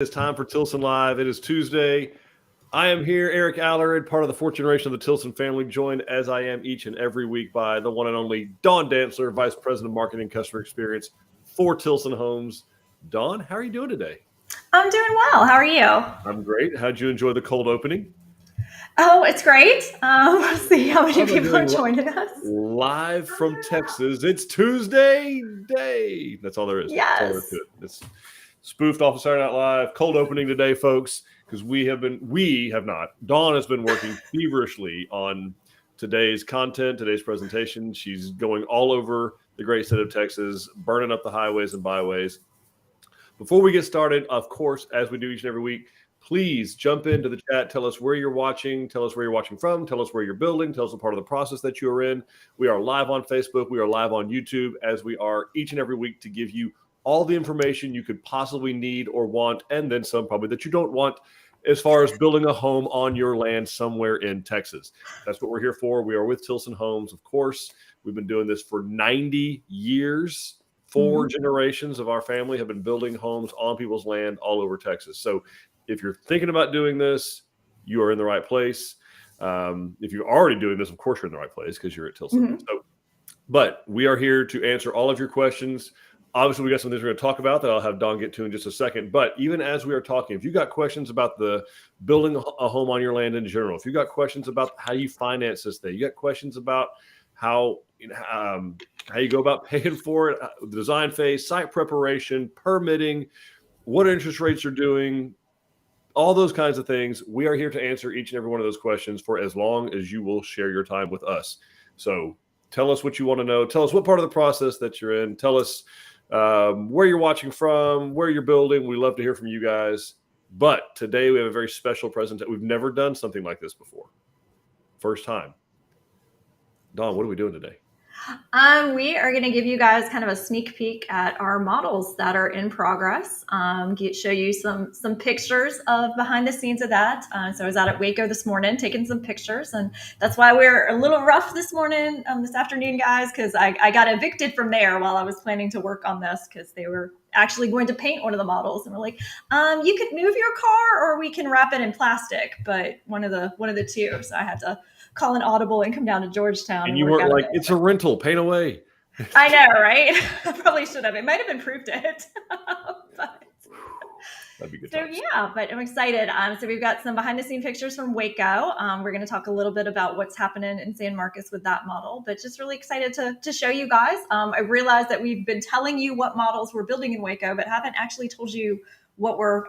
It's time for Tilson Live. It is Tuesday. I am here, Eric Allard, part of the fourth generation of the Tilson family, joined as I am each and every week by the one and only Dawn Dantzler, Vice President of Marketing and Customer Experience for Tilson Homes. Dawn, how are you doing today? I'm doing well. How are you? I'm great. How'd you enjoy the cold opening? Oh, it's great. We'll see how many people are joining us. Live from Texas. It's Tuesday Day. That's all there is. Yes. That's all there is to it. It's spoofed off of Saturday Night Live. Cold opening today, folks, because we have not. Dawn has been working feverishly on today's content, today's presentation. She's going all over the great state of Texas, burning up the highways and byways. Before we get started, of course, as we do each and every week, please jump into the chat. Tell us where you're watching. Tell us where you're watching from. Tell us where you're building. Tell us what part of the process that you are in. We are live on Facebook. We are live on YouTube, as we are each and every week, to give you all the information you could possibly need or want, and then some probably that you don't want, as far as building a home on your land somewhere in Texas. That's what we're here for. We are with Tilson Homes, of course. We've been doing this for 90 years. Four generations of our family have been building homes on people's land all over Texas. So if you're thinking about doing this, you are in the right place. If you're already doing this, of course, you're in the right place because you're at Tilson. But we are here to answer all of your questions. Obviously, we got some things we're going to talk about that I'll have Dawn get to in just a second. But even as we are talking, if you got questions about the building a home on your land in general, if you got questions about how you finance this thing, you got questions about how you go about paying for it, the design phase, site preparation, permitting, what interest rates are doing, all those kinds of things. We are here to answer each and every one of those questions for as long as you will share your time with us. So tell us what you want to know. Tell us what part of the process that you're in. Tell us where you're watching from, where you're building. We love to hear from you guys. But today we have a very special presentation. We've never done something like this before. First time. Dawn, what are we doing today? We are going to give you guys kind of a sneak peek at our models that are in progress. Show you some pictures of behind the scenes of that. So I was out at Waco this morning taking some pictures, and that's why we're a little rough this morning, this afternoon, guys, because I got evicted from there while I was planning to work on this because they were actually going to paint one of the models, and we're like, you could move your car or we can wrap it in plastic, but one of the two. So I had to call an audible and come down to Georgetown. And you weren't like, it's a rental, paint away. I know, right? I probably should have. It might have improved it. But, that'd be good. So yeah, but I'm excited. So we've got some behind the scene pictures from Waco. We're going to talk a little bit about what's happening in San Marcos with that model, but just really excited to show you guys. I realized that we've been telling you what models we're building in Waco, but haven't actually told you what we're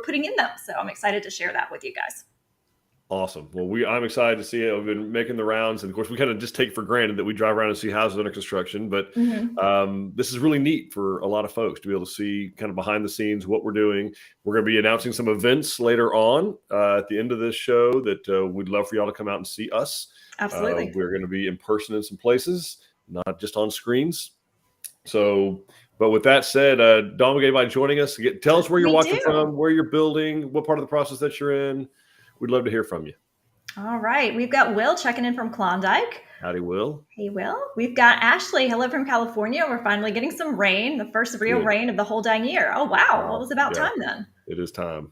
putting in them. So I'm excited to share that with you guys. Awesome. Well, I'm excited to see it. We've been making the rounds, and of course, we kind of just take for granted that we drive around and see houses under construction. But this is really neat for a lot of folks to be able to see kind of behind the scenes what we're doing. We're going to be announcing some events later on at the end of this show that we'd love for y'all to come out and see us. Absolutely. We're going to be in person in some places, not just on screens. So, but with that said, Dawn, we got anybody joining us? Tell us where you're watching from, where you're building, what part of the process that you're in. We'd love to hear from you. All right. We've got Will checking in from Klondike. Howdy, Will. Hey, Will. We've got Ashley. Hello from California. We're finally getting some rain, the first real rain of the whole dang year. Oh, wow. Well, it was about time then. It is time.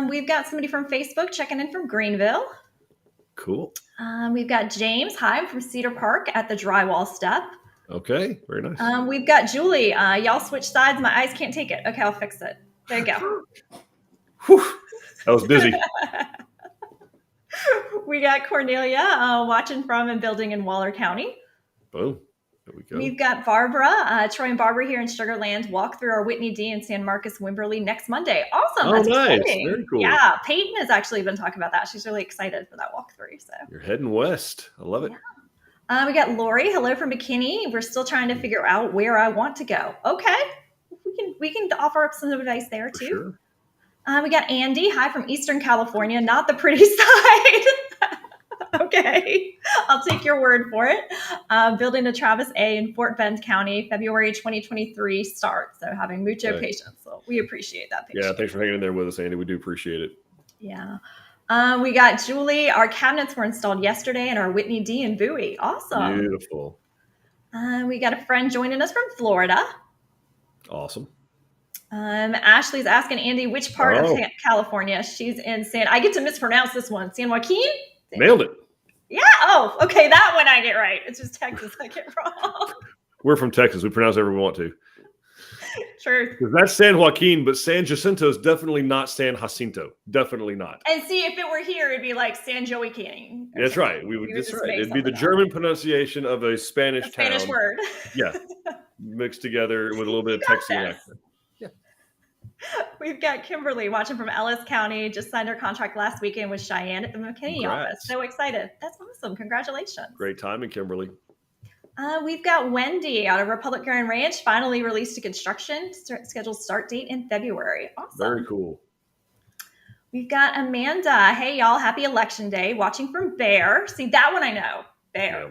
We've got somebody from Facebook checking in from Greenville. Cool. We've got James. Hi, from Cedar Park at the drywall step. Okay. Very nice. We've got Julie. Y'all switch sides. My eyes can't take it. Okay, I'll fix it. There you go. Whew. That was busy. We got Cornelia watching from and building in Waller County. Boom. There we go. We've got Barbara, Troy and Barbara here in Sugar Land. Walk through our Whitney D and San Marcos Wimberley next Monday. Awesome. Oh, that's nice. exciting. Very cool. Yeah. Peyton has actually been talking about that. She's really excited for that walkthrough. So you're heading west. I love it. Yeah. We got Lori. Hello from McKinney. We're still trying to figure out where I want to go. Okay. We can offer up some advice there too. Sure. We got Andy. Hi from Eastern California, not the pretty side. Okay, I'll take your word for it. Building a Travis A in Fort Bend County, February 2023 start. So having mucho patience. So we appreciate that patience. Yeah, thanks for hanging in there with us, Andy. We do appreciate it. Yeah. We got Julie. Our cabinets were installed yesterday in our Whitney D and Bowie. Awesome. Beautiful. We got a friend joining us from Florida. Awesome. Ashley's asking Andy which part of California she's in. I get to mispronounce this one. San Joaquin? Nailed it. Yeah. Oh, okay. That one I get right. It's just Texas I get wrong. We're from Texas. We pronounce whatever we want to. True. Because that's San Joaquin, but San Jacinto is definitely not San Jacinto. Definitely not. And see, if it were here, it'd be like San Joaquin. That's right. That's right. It'd be the German pronunciation of a Spanish town. Spanish word. Yeah. Mixed together with a little bit of Texan accent. Yeah. We've got Kimberly watching from Ellis County. Just signed her contract last weekend with Cheyenne at the McKinney office. So excited. That's awesome. Congratulations. Great timing, Kimberly. We've got Wendy out of Republic Grand Ranch, finally released to construction, scheduled start date in February. Awesome. Very cool. We've got Amanda. Hey, y'all. Happy Election Day. Watching from Bear. See, that one I know. Bear.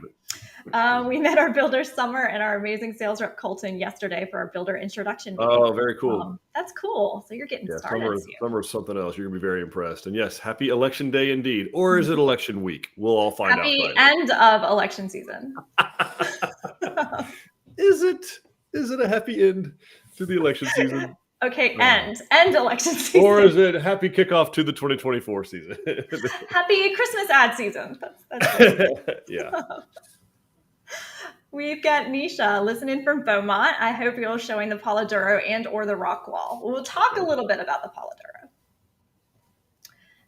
We met our builder Summer and our amazing sales rep Colton yesterday for our builder introduction meeting. Oh, very cool. That's cool. So you're getting started. Summer's something else. You're going to be very impressed. And yes, happy Election Day indeed. Or is it election week? We'll all find out. Happy end of election season. Is it a happy end to the election season? Okay, end election season. Or is it happy kickoff to the 2024 season? Happy Christmas ad season. That's yeah. We've got Nisha listening from Beaumont. I hope you're showing the Polidoro and or the rock wall. We'll talk a little bit about the Polidoro.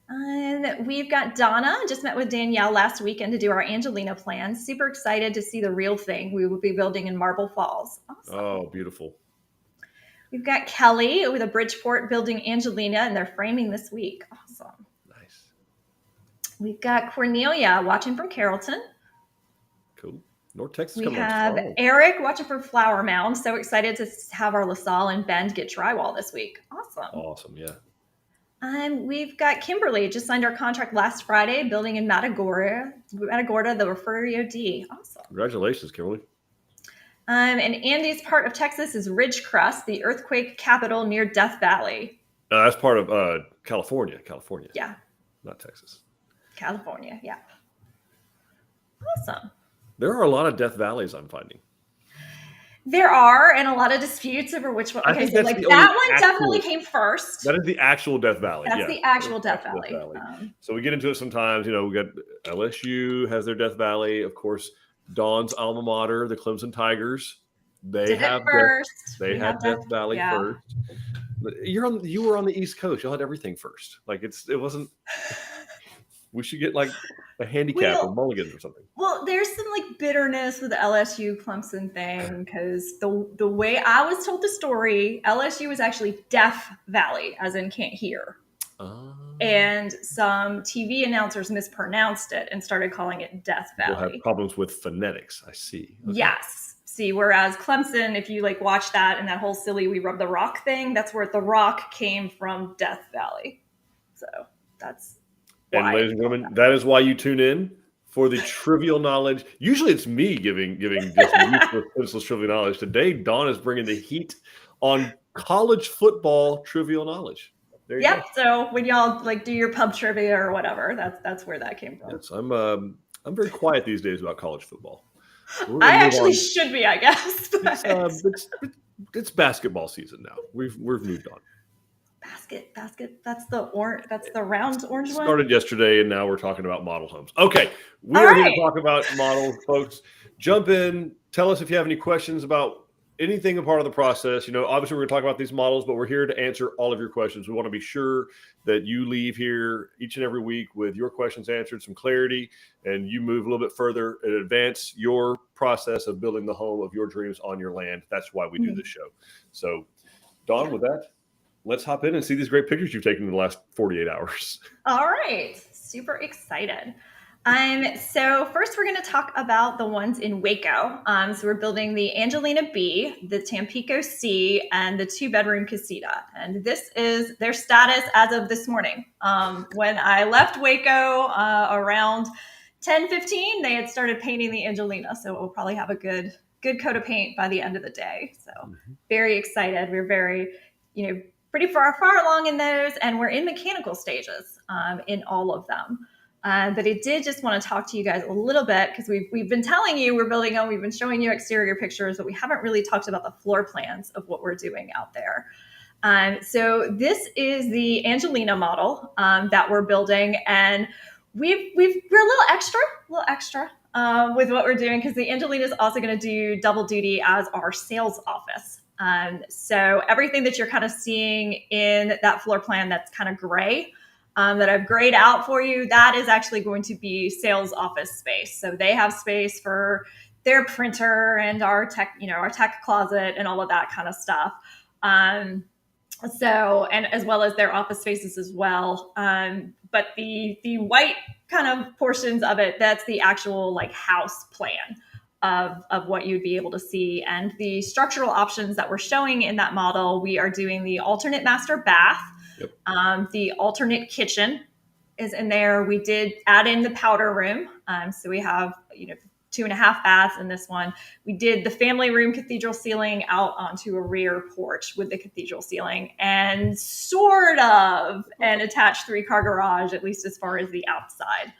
And we've got Donna. Just met with Danielle last weekend to do our Angelina plan. Super excited to see the real thing we will be building in Marble Falls. Awesome. Oh, beautiful. We've got Kelly with a Bridgeport building Angelina, and they're framing this week. Awesome. Nice. We've got Cornelia watching from Carrollton. Cool. North Texas. We have Eric watching from Flower Mound. So excited to have our LaSalle and Bend get drywall this week. Awesome. Awesome, yeah. We've got Kimberly, just signed our contract last Friday, building in Matagorda, the Refugio D. Awesome. Congratulations, Kimberly. And Andy's part of Texas is Ridgecrest, the earthquake capital near Death Valley. That's part of California. Yeah. Not Texas. California, yeah. Awesome. There are a lot of Death Valleys I'm finding. There are, and a lot of disputes over which one. Okay, so like that one definitely came first. That is the actual Death Valley. That's the actual Death Valley. So we get into it sometimes. We got LSU has their Death Valley. Of course, Dawn's alma mater, the Clemson Tigers. They have Death Valley first. You were on the East Coast. Y'all had everything first. Like it wasn't. We should get like a handicap or mulligans or something. Well, there's some like bitterness with the LSU Clemson thing because the way I was told the story, LSU was actually Deaf Valley, as in can't hear. And some TV announcers mispronounced it and started calling it Death Valley. We'll have problems with phonetics. I see. Okay. Yes. See, whereas Clemson, if you like watch that and that whole silly "we rub the rock" thing, that's where the rock came from, Death Valley. So that's. And ladies and gentlemen, that is why you tune in for the trivial knowledge. Usually it's me giving just useless trivial knowledge. Today, Dawn is bringing the heat on college football trivial knowledge. There you go. So when y'all like do your pub trivia or whatever, that's where that came from. Yes, I'm very quiet these days about college football. I actually should be, I guess. It's basketball season now. We've moved on. Basket. That's the round orange one. Started yesterday, and now we're talking about model homes. Okay, we are here to talk about models, folks. Jump in. Tell us if you have any questions about anything a part of the process. Obviously, we're going to talk about these models, but we're here to answer all of your questions. We want to be sure that you leave here each and every week with your questions answered, some clarity, and you move a little bit further and advance your process of building the home of your dreams on your land. That's why we do this show. So, Dawn, with that, let's hop in and see these great pictures you've taken in the last 48 hours. All right. Super excited. So first we're going to talk about the ones in Waco. So we're building the Angelina B, the Tampico C, and the 2-bedroom Casita. And this is their status as of this morning. When I left Waco around 10:15, they had started painting the Angelina. So we'll probably have a good coat of paint by the end of the day. So very excited. We're very, pretty far along in those, and we're in mechanical stages in all of them. But I did just want to talk to you guys a little bit because we've been telling you we're building them. We've been showing you exterior pictures, but we haven't really talked about the floor plans of what we're doing out there. So this is the Angelina model that we're building, and we're a little extra with what we're doing, because the Angelina is also going to do double duty as our sales office. So everything that you're kind of seeing in that floor plan that's kind of gray, that I've grayed out for you, that is actually going to be sales office space. So they have space for their printer and our tech, our tech closet and all of that kind of stuff. So, and as well as their office spaces as well. But the white kind of portions of it, that's the actual like house plan of what you'd be able to see. And the structural options that we're showing in that model, we are doing the alternate master bath. Yep. The alternate kitchen is in there. We did add in the powder room. So we have, 2.5 baths in this one. We did the family room cathedral ceiling out onto a rear porch with the cathedral ceiling, and sort of an attached 3-car garage, at least as far as the outside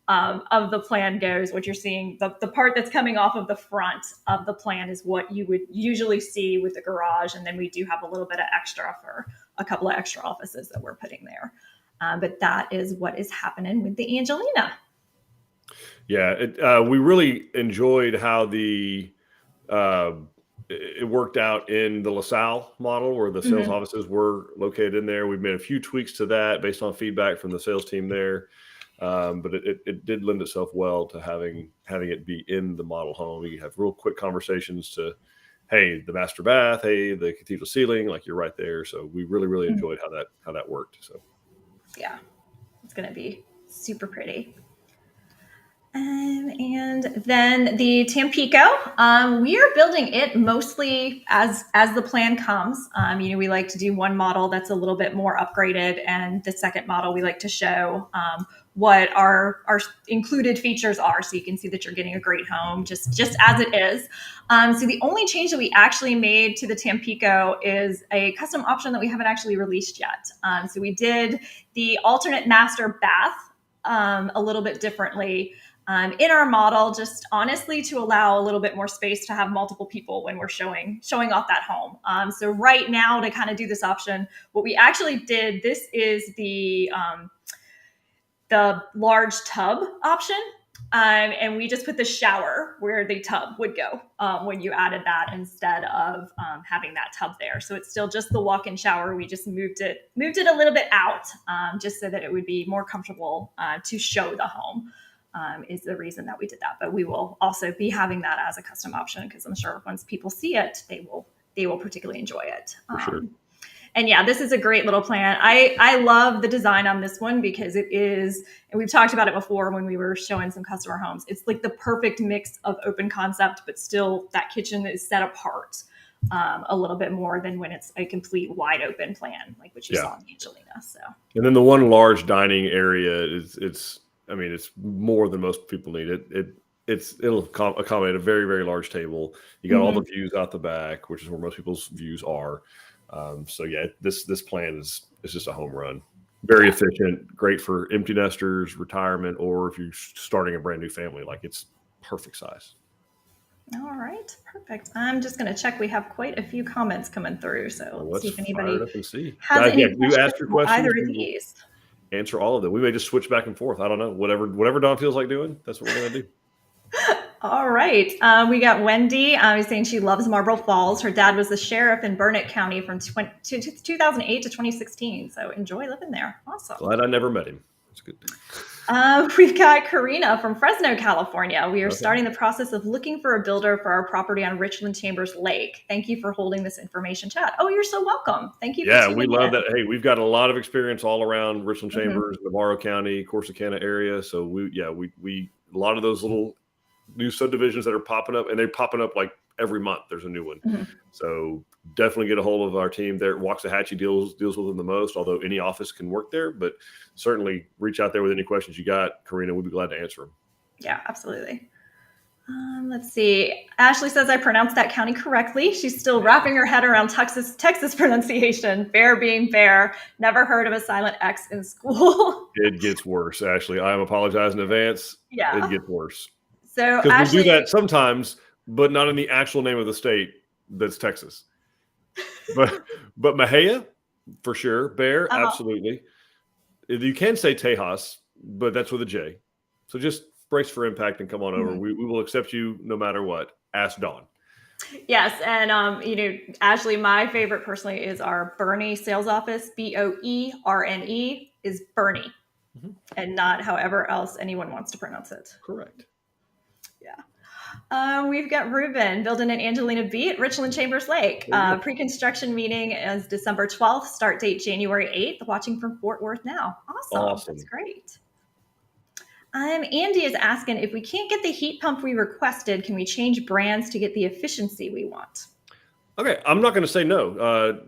of the plan goes. What you're seeing, the part that's coming off of the front of the plan is what you would usually see with the garage. And then we do have a little bit of extra for a couple of extra offices that we're putting there. But that is what is happening with the Angelina. Yeah, we really enjoyed how it worked out in the LaSalle model, where the sales offices were located in there. We've made a few tweaks to that based on feedback from the sales team there, but it did lend itself well to having it be in the model home. We have real quick conversations to, hey, the master bath, hey, the cathedral ceiling, like you're right there. So we really enjoyed how that worked. So yeah, it's going to be super pretty. And then the Tampico, we are building it mostly as the plan comes. We like to do one model that's a little bit more upgraded, and the second model we like to show what our included features are, so you can see that you're getting a great home just as it is. So the only change that we actually made to the Tampico is a custom option that we haven't actually released yet. So we did the alternate master bath a little bit differently in our model, just honestly to allow a little bit more space to have multiple people when we're showing off that home. So right now, to kind of do this option, what we actually did, this is the large tub option. And we just put the shower where the tub would go when you added that, instead of having that tub there. So it's still just the walk-in shower. We just moved it a little bit out, just so that it would be more comfortable to show the home. Is the reason that we did that. But we will also be having that as a custom option, because I'm sure once people see it, they will particularly enjoy it. For sure. And yeah, this is a great little plan. I love the design on this one, because it is, and we've talked about it before when we were showing some customer homes, it's like the perfect mix of open concept, but still that kitchen is set apart a little bit more than when it's a complete wide open plan, like what you saw in the Angelina. So, and then the one large dining area it's more than most people need. It'll accommodate a very, very large table. You got all the views out the back, which is where most people's views are. So yeah, this plan is just a home run. Very efficient, great for empty nesters, retirement, or if you're starting a brand new family, like it's perfect size. All right, perfect. I'm just going to check. We have quite a few comments coming through, so let's see if anybody has any questions. You ask your questions. Either of these. Answer all of them. We may just switch back and forth. I don't know. Whatever Dawn feels like doing, that's what we're going to do. All right. We got Wendy. Who's saying she loves Marble Falls. Her dad was the sheriff in Burnett County from 2008 to 2016. So enjoy living there. Awesome. Glad I never met him. That's good. We've got Karina from Fresno, California. We are starting the process of looking for a builder for our property on Richland Chambers Lake. Thank you for holding this information chat. Oh, you're so welcome. Thank you. Yeah, we love that. Hey, we've got a lot of experience all around Richland Chambers, Navarro County, Corsicana area. So we a lot of those little new subdivisions that are popping up, and they're popping up like every month. There's a new one. So definitely get a hold of our team there. Waxahachie deals with them the most, although any office can work there, but certainly reach out there with any questions you got, Karina. We'd be glad to answer them. Yeah, absolutely. Let's see. Ashley says I pronounced that county correctly. She's still wrapping her head around Texas pronunciation. Bear being bear. Never heard of a silent X in school. It gets worse, Ashley. I apologize in advance. Yeah. It gets worse. So because we do that sometimes, but not in the actual name of the state that's Texas. But Mahia, For sure. Bear, Uh-huh. absolutely. You can say Tejas, but that's with a J. So just brace for impact and come on over. Mhm. We will accept you no matter what. Ask Dawn. Yes, and Ashley, my favorite personally is our Bernie sales office. Boerne is Bernie, Mhm. and not however else anyone wants to pronounce it. Correct. Yeah. We've got Ruben building an Angelina Beat, Richland Chambers Lake. There you go. Pre-construction meeting is December 12th, start date January 8th. Watching from Fort Worth now. Awesome. That's Awesome. great. Andy is asking if we can't get the heat pump we requested, can we change brands to get the efficiency we want? Okay, I'm not going to say no.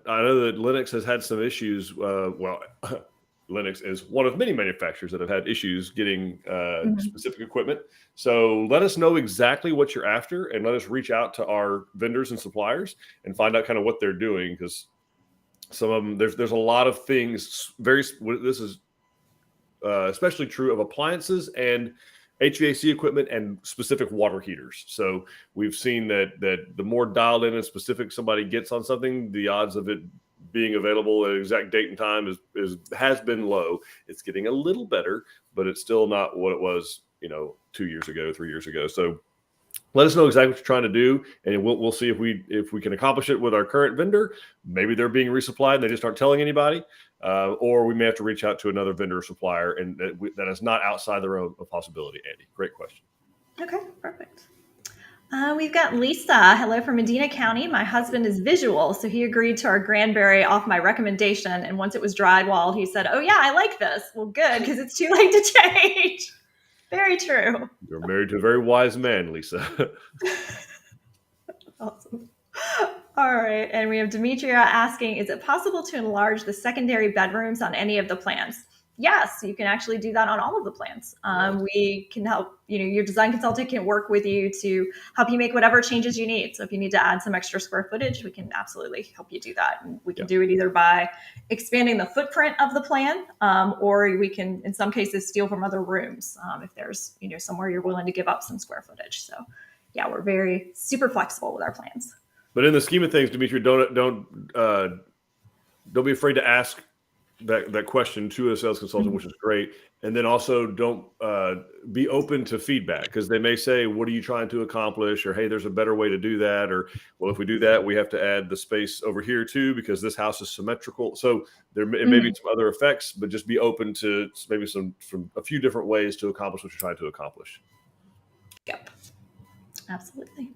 I know that Linux has had some issues. Linux is one of many manufacturers that have had issues getting Mhm. specific equipment. So let us know exactly what you're after, and let us reach out to our vendors and suppliers and find out kind of what they're doing, because some of them there's a lot of things. This is especially true of appliances and HVAC equipment and specific water heaters. So we've seen that the more dialed in and specific somebody gets on something, the odds of it being available at exact date and time is has been low. It's getting a little better, but it's still not what it was, 2 years ago, 3 years ago. So let us know exactly what you're trying to do, and we'll see if we can accomplish it with our current vendor. Maybe they're being resupplied and they just aren't telling anybody, or we may have to reach out to another vendor or supplier, and that is not outside the realm of possibility. Andy, great question. Okay, perfect. We've got Lisa. Hello from Medina County. My husband is visual, so he agreed to our Granberry off my recommendation. And once it was drywalled, he said, "Oh yeah, I like this." Well, good, because it's too late to change. Very true. You're married to a very wise man, Lisa. Awesome. All right, and we have Demetria asking, is it possible to enlarge the secondary bedrooms on any of the plans? Yes, you can actually do that on all of the plans. Nice. We can help, your design consultant can work with you to help you make whatever changes you need. So if you need to add some extra square footage, we can absolutely help you do that. And we can Yeah. do it either by expanding the footprint of the plan, or we can, in some cases, steal from other rooms if there's, somewhere you're willing to give up some square footage. So yeah, we're very super flexible with our plans. But in the scheme of things, Dimitri, don't be afraid to ask that question to a sales consultant, which is great. And then also don't be open to feedback, because they may say, what are you trying to accomplish? Or, hey, there's a better way to do that. Or, well, if we do that, we have to add the space over here too, because this house is symmetrical. So it may be some other effects, but just be open to maybe a few different ways to accomplish what you're trying to accomplish. Yep, absolutely.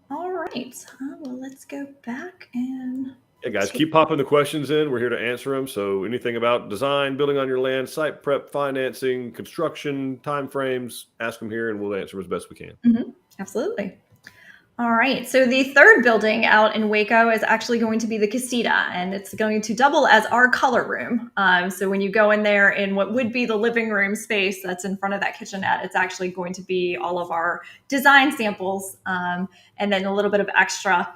All right. Well, let's go back and Hey guys, keep popping the questions in. We're here to answer them. So anything about design, building on your land, site prep, financing, construction, timeframes, ask them here and we'll answer them as best we can. Absolutely. All right. So the third building out in Waco is actually going to be the Casita, and it's going to double as our color room. So when you go in there in what would be the living room space that's in front of that kitchenette, it's actually going to be all of our design samples, and then a little bit of extra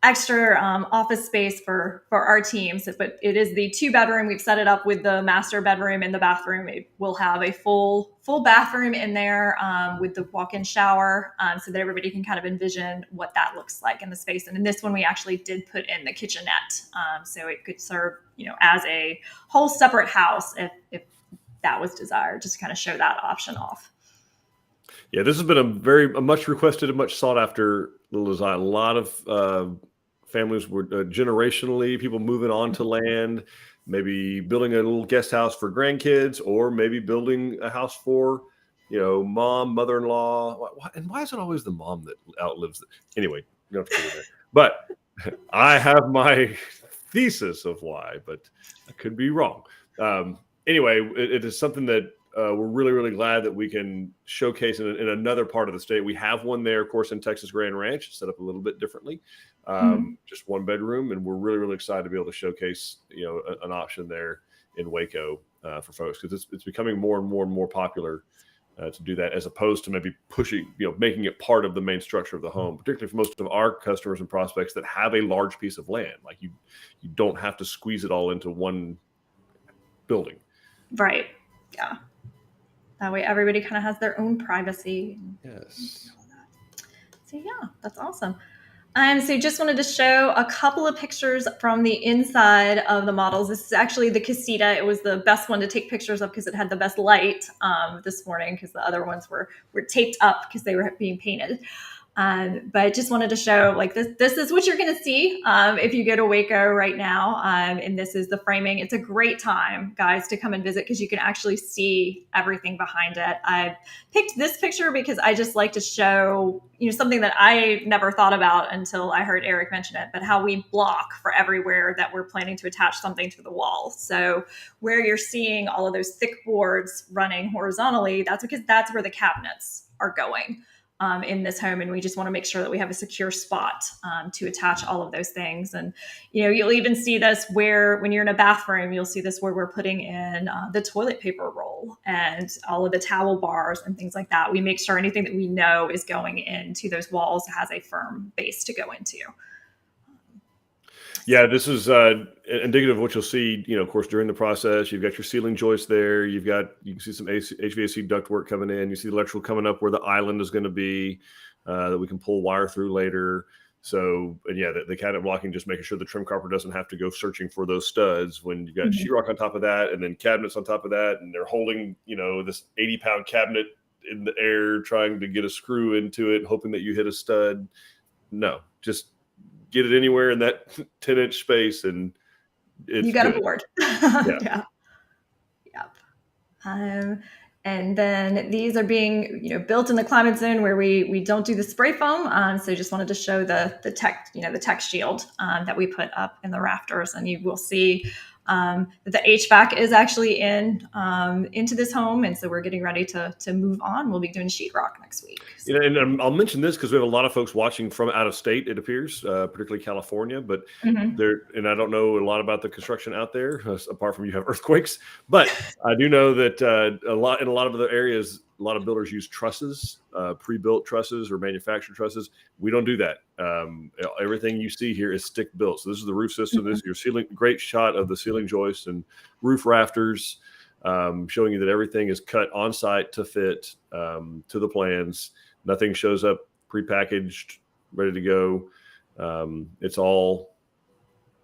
office space for our teams. But it is the 2-bedroom. We've set it up with the master bedroom and the bathroom. It will have a full bathroom in there with the walk-in shower, so that everybody can kind of envision what that looks like in the space. And in this one, we actually did put in the kitchenette, so it could serve as a whole separate house if that was desired, just to kind of show that option off. Yeah, this has been a much requested and much sought after little design. A lot of families were generationally, people moving onto land, maybe building a little guest house for grandkids, or maybe building a house for, mom, mother-in-law. And why is it always the mom that outlives it? Anyway, you don't have to go there. But I have my thesis of why, but I could be wrong. Anyway, it is something that we're really, really glad that we can showcase in another part of the state. We have one there, of course, in Texas Grand Ranch, set up a little bit differently, just 1 bedroom, and we're really, really excited to be able to showcase, an option there in Waco for folks, because it's becoming more and more and more popular to do that, as opposed to maybe pushing, making it part of the main structure of the home, particularly for most of our customers and prospects that have a large piece of land. Like you don't have to squeeze it all into one building. Right. Yeah. That way everybody kind of has their own privacy. Yes. So yeah, that's awesome. So just wanted to show a couple of pictures from the inside of the models. This is actually the Casita. It was the best one to take pictures of because it had the best light this morning, because the other ones were taped up because they were being painted. But just wanted to show, like, this is what you're going to see if you go to Waco right now. And this is the framing. It's a great time, guys, to come and visit because you can actually see everything behind it. I picked this picture because I just like to show, something that I never thought about until I heard Eric mention it, but how we block for everywhere that we're planning to attach something to the wall. So where you're seeing all of those thick boards running horizontally, that's because that's where the cabinets are going. In this home, and we just want to make sure that we have a secure spot to attach all of those things. And you'll even see this when you're in a bathroom, you'll see this where we're putting in the toilet paper roll and all of the towel bars and things like that. We make sure anything that we know is going into those walls has a firm base to go into. Yeah, this is indicative of what you'll see, of course, during the process. You've got your ceiling joist there. You can see some HVAC ductwork coming in. You see the electrical coming up where the island is going to be that we can pull wire through later. So, and yeah, the cabinet blocking, just making sure the trim carpenter doesn't have to go searching for those studs when you've got sheetrock on top of that and then cabinets on top of that. And they're holding, this 80-pound cabinet in the air trying to get a screw into it, hoping that you hit a stud. No, just get it anywhere in that 10-inch space and you got a board. Yeah. Yep. And then these are being, built in the climate zone where we don't do the spray foam. So just wanted to show the tech shield that we put up in the rafters, and you will see that the HVAC is actually into this home, and so we're getting ready to move on. We'll be doing sheetrock next week. So. And I'll mention this because we have a lot of folks watching from out of state, it appears, particularly California. But and I don't know a lot about the construction out there, apart from you have earthquakes. But I do know that in a lot of other areas, a lot of builders use trusses, pre-built trusses or manufactured trusses. We don't do that. Everything you see here is stick built. So this is the roof system. This is your ceiling. Great shot of the ceiling joists and roof rafters, showing you that everything is cut on site to fit to the plans. Nothing shows up prepackaged, ready to go. It's all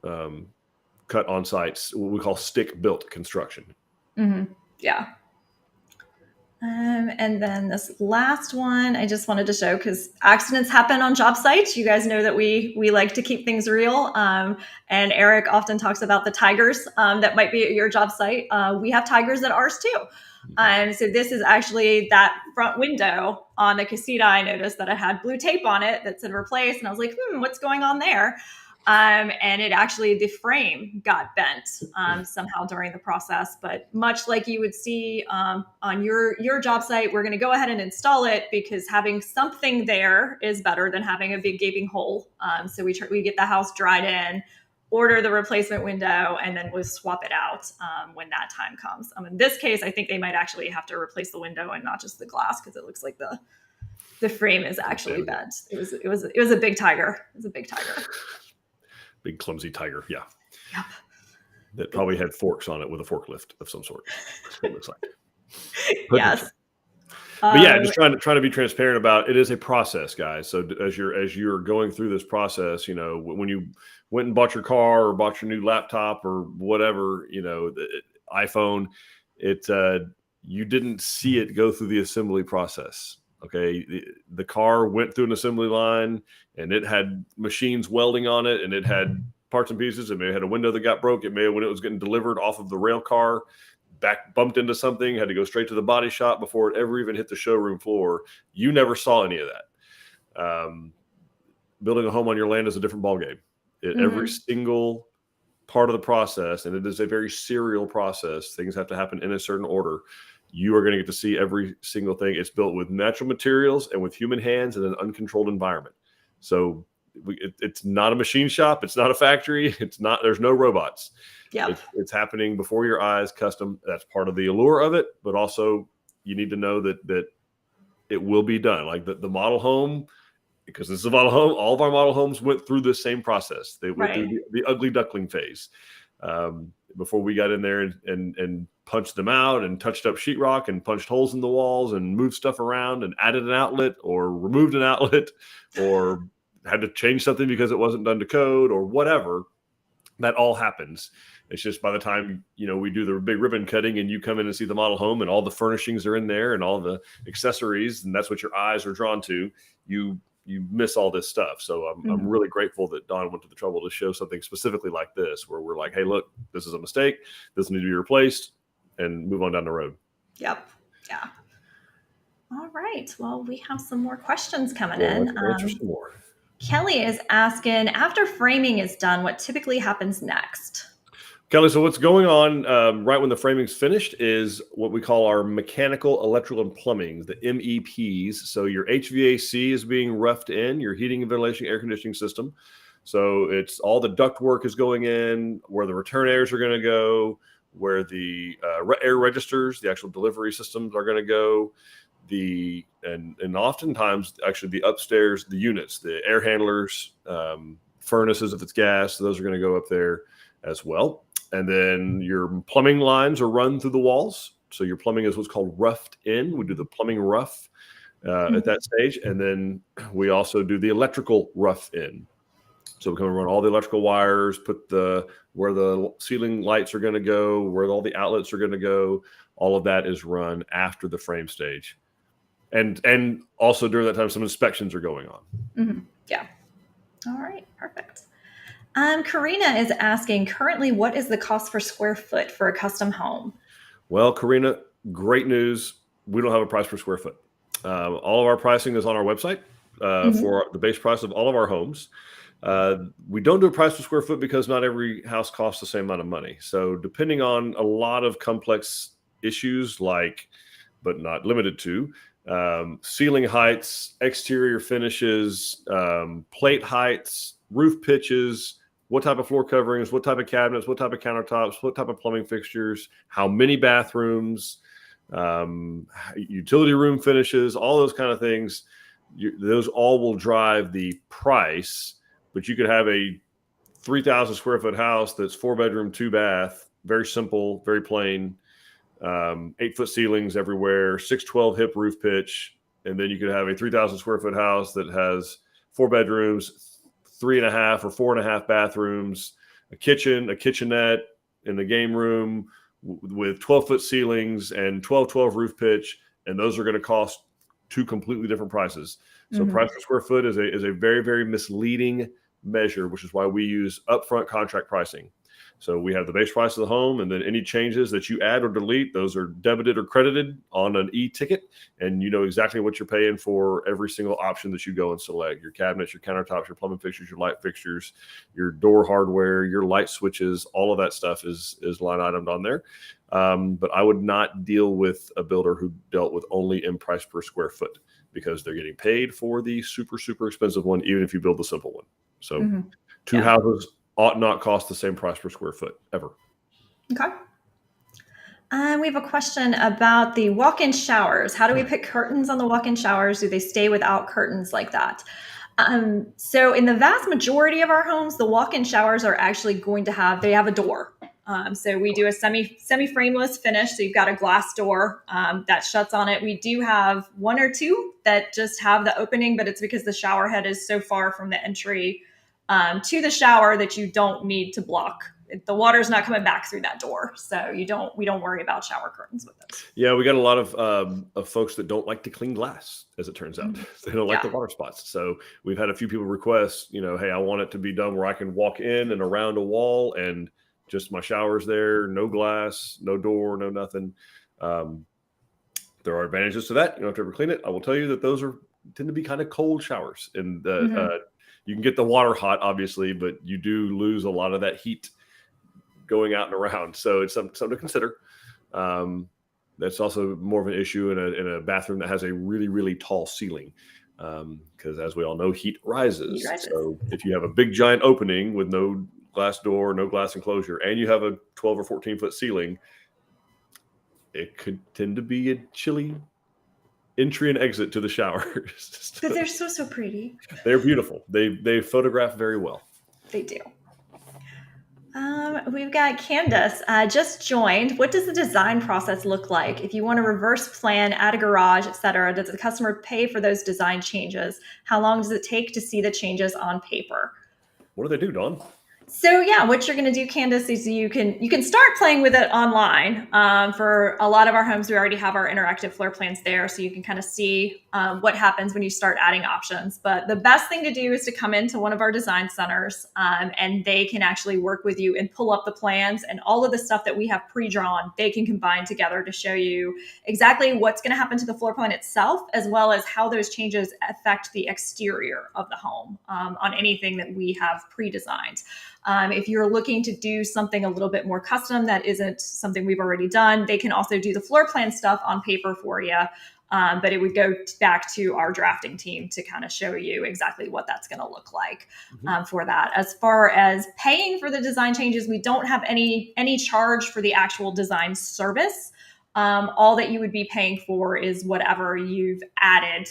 cut on site. What we call stick built construction. Yeah. And then this last one, I just wanted to show because accidents happen on job sites. You guys know that we like to keep things real. And Eric often talks about the tigers that might be at your job site. We have tigers at ours too. So this is actually that front window on the Casita. I noticed that it had blue tape on it that said replace. And I was like, what's going on there? And it actually, the frame got bent somehow during the process. But much like you would see on your job site, we're going to go ahead and install it because having something there is better than having a big gaping hole. So we get the house dried in, order the replacement window, and then we'll swap it out when that time comes. In this case, I think they might actually have to replace the window and not just the glass because it looks like the frame is actually bent. It was a big tiger. It was a big tiger. Big clumsy tiger, yeah. Yep. That probably had forks on it with a forklift of some sort. That's what it looks like. Yes. But yeah, just trying to be transparent about it is a process, guys. So as you're going through this process, when you went and bought your car or bought your new laptop or whatever, the iPhone, you didn't see it go through the assembly process. Okay, the car went through an assembly line and it had machines welding on it and it had parts and pieces. It may have had a window that got broke. It may have, when it was getting delivered off of the rail car, bumped into something, had to go straight to the body shop before it ever even hit the showroom floor. You never saw any of that. Building a home on your land is a different ballgame. Every single part of the process, and it is a very serial process. Things have to happen in a certain order. You are going to get to see every single thing. It's built with natural materials and with human hands in an uncontrolled environment. So it's not a machine shop. It's not a factory. There's no robots. Yeah. It's happening before your eyes, custom. That's part of the allure of it. But also you need to know that it will be done. Like the model home, because this is a model home, all of our model homes went through this same process. They went through the ugly duckling phase before we got in there and punched them out and touched up sheetrock and punched holes in the walls and moved stuff around and added an outlet or removed an outlet or had to change something because it wasn't done to code or whatever, that all happens. It's just by the time, we do the big ribbon cutting and you come in and see the model home and all the furnishings are in there and all the accessories, and that's what your eyes are drawn to, you miss all this stuff. So I'm really grateful that Don went to the trouble to show something specifically like this, where we're like, hey, look, this is a mistake. This needs to be replaced, and move on down the road. Yep. Yeah. All right. Well, we have some more questions coming in. Let's answer some more. Kelly is asking, after framing is done, what typically happens next? Kelly, so what's going on right when the framing's finished is what we call our mechanical, electrical, and plumbing, the MEPs. So your HVAC is being roughed in, your heating and ventilation, air conditioning system. So it's all the duct work is going in, where the return airs are going to go, where the air registers, the actual delivery systems are going to go. And oftentimes actually the upstairs, the units, the air handlers, furnaces, if it's gas, those are going to go up there as well. And then your plumbing lines are run through the walls. So your plumbing is what's called roughed in. We do the plumbing rough at that stage. And then we also do the electrical rough in. So we come and run all the electrical wires, put where the ceiling lights are going to go, where all the outlets are going to go. All of that is run after the frame stage. And also during that time, some inspections are going on. Mm-hmm. Yeah. All right. Perfect. Karina is asking, currently, what is the cost per square foot for a custom home? Well, Karina, great news. We don't have a price per square foot. All of our pricing is on our website for the base price of all of our homes. We don't do a price per square foot because not every house costs the same amount of money. So depending on a lot of complex issues but not limited to, ceiling heights, exterior finishes, plate heights, roof pitches, what type of floor coverings, what type of cabinets, what type of countertops, what type of plumbing fixtures, how many bathrooms, utility room finishes, all those kind of things. Those all will drive the price, but you could have a 3,000 square foot house that's 4-bedroom, 2-bath, very simple, very plain, 8-foot ceilings everywhere, 612 hip roof pitch. And then you could have a 3,000 square foot house that has 4 bedrooms, 3.5 or 4.5 bathrooms, a kitchen, a kitchenette in the game room with 12-foot ceilings and 12 roof pitch. And those are going to cost 2 completely different prices. So price per square foot is a very, very misleading measure, which is why we use upfront contract pricing. So we have the base price of the home, and then any changes that you add or delete, those are debited or credited on an e-ticket, and you know exactly what you're paying for every single option that you go and select. Your cabinets, your countertops, your plumbing fixtures, your light fixtures, your door hardware, your light switches, all of that stuff is line itemed on there. But I would not deal with a builder who dealt with only in price per square foot, because they're getting paid for the super, super expensive one, even if you build the simple one. So two houses ought not cost the same price per square foot ever. Okay. We have a question about the walk-in showers. How do we put curtains on the walk-in showers? Do they stay without curtains like that? So in the vast majority of our homes, the walk-in showers are actually going to have a door. So we do a semi-frameless finish. So you've got a glass door that shuts on it. We do have 1 or 2 that just have the opening, but it's because the shower head is so far from the entry to the shower that you don't need to block. The water's not coming back through that door. So we don't worry about shower curtains with this. Yeah, we got a lot of folks that don't like to clean glass, as it turns out. They don't like the water spots. So we've had a few people request, hey, I want it to be done where I can walk in and around a wall and just my shower's there, no glass, no door, no nothing. There are advantages to that. You don't have to ever clean it. I will tell you that those tend to be kind of cold showers, and you can get the water hot, obviously, but you do lose a lot of that heat going out and around. So it's something to consider. That's also more of an issue in a bathroom that has a really, really tall ceiling, because as we all know, heat rises. So if you have a big giant opening with no glass door, no glass enclosure, and you have a 12 or 14 foot ceiling, it could tend to be a chilly entry and exit to the showers. But they're so pretty. They're beautiful. They photograph very well. They do. We've got Candace just joined. What does the design process look like? If you want to reverse plan, add a garage, etc., does the customer pay for those design changes? How long does it take to see the changes on paper? What do they do, Dawn? So yeah, what you're going to do, Candace, is you can start playing with it online. For a lot of our homes, we already have our interactive floor plans there, so you can kind of see what happens when you start adding options. But the best thing to do is to come into one of our design centers, and they can actually work with you and pull up the plans, and all of the stuff that we have pre-drawn, they can combine together to show you exactly what's going to happen to the floor plan itself, as well as how those changes affect the exterior of the home on anything that we have pre-designed. If you're looking to do something a little bit more custom that isn't something we've already done, they can also do the floor plan stuff on paper for you. But it would go back to our drafting team to kind of show you exactly what that's going to look like for that. As far as paying for the design changes, we don't have any charge for the actual design service. All that you would be paying for is whatever you've added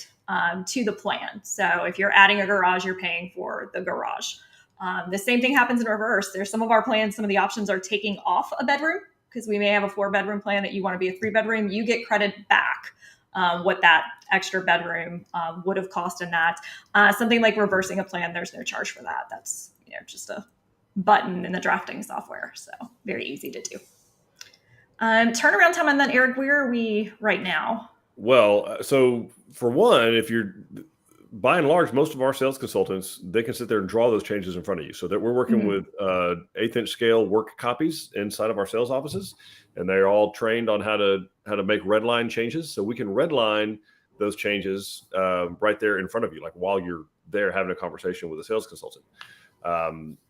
to the plan. So if you're adding a garage, you're paying for the garage. The same thing happens in reverse. There's some of our plans, some of the options are taking off a bedroom, because we may have a 4-bedroom plan that you want to be a 3-bedroom. You get credit back what that extra bedroom would have cost in that. Something like reversing a plan, there's no charge for that. That's just a button in the drafting software. So very easy to do. Turnaround time on that, Eric, where are we right now? Well, so for one, if you're by and large, most of our sales consultants, they can sit there and draw those changes in front of you. So that we're working with 1/8-inch scale work copies inside of our sales offices, and they're all trained on how to make red line changes. So we can red line those changes right there in front of you, like while you're there having a conversation with a sales consultant,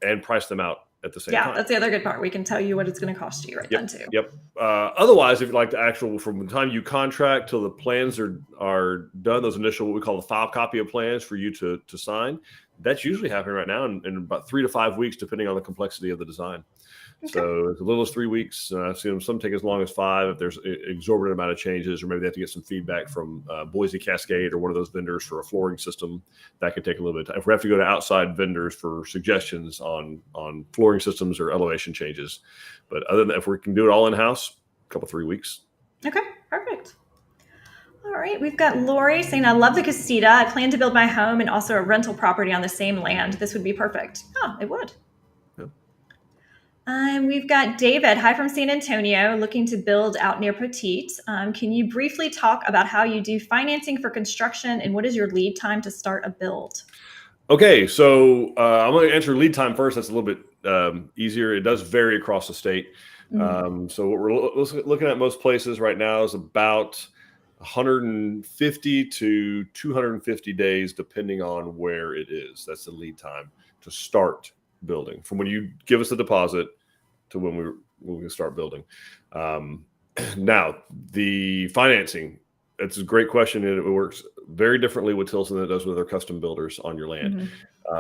and price them out at the same time. Yeah, that's the other good part. We can tell you what it's going to cost you then too. Yep. Otherwise, if you like the actual, from the time you contract till the plans are done, those initial, what we call the file copy of plans for you to sign, that's usually happening right now in about 3 to 5 weeks, depending on the complexity of the design. Okay. So as little as 3 weeks. I've seen some take as long as 5 if there's an exorbitant amount of changes, or maybe they have to get some feedback from Boise Cascade or one of those vendors for a flooring system. That could take a little bit of time. If we have to go to outside vendors for suggestions on flooring systems or elevation changes. But other than that, if we can do it all in-house, a couple 3 weeks. Okay, perfect. All right, we've got Lori saying, I love the Casita. I plan to build my home and also a rental property on the same land. This would be perfect. Oh, it would. We've got David, hi from San Antonio, looking to build out near Petite. Can you briefly talk about how you do financing for construction and what is your lead time to start a build? Okay, so I'm going to answer lead time first. That's a little bit easier. It does vary across the state. So what we're looking at most places right now is about 150 to 250 days, depending on where it is. That's the lead time to start building, from when you give us the deposit to when we start building. Now, the financing, it's a great question, and it works very differently with Tilson than it does with other custom builders on your land.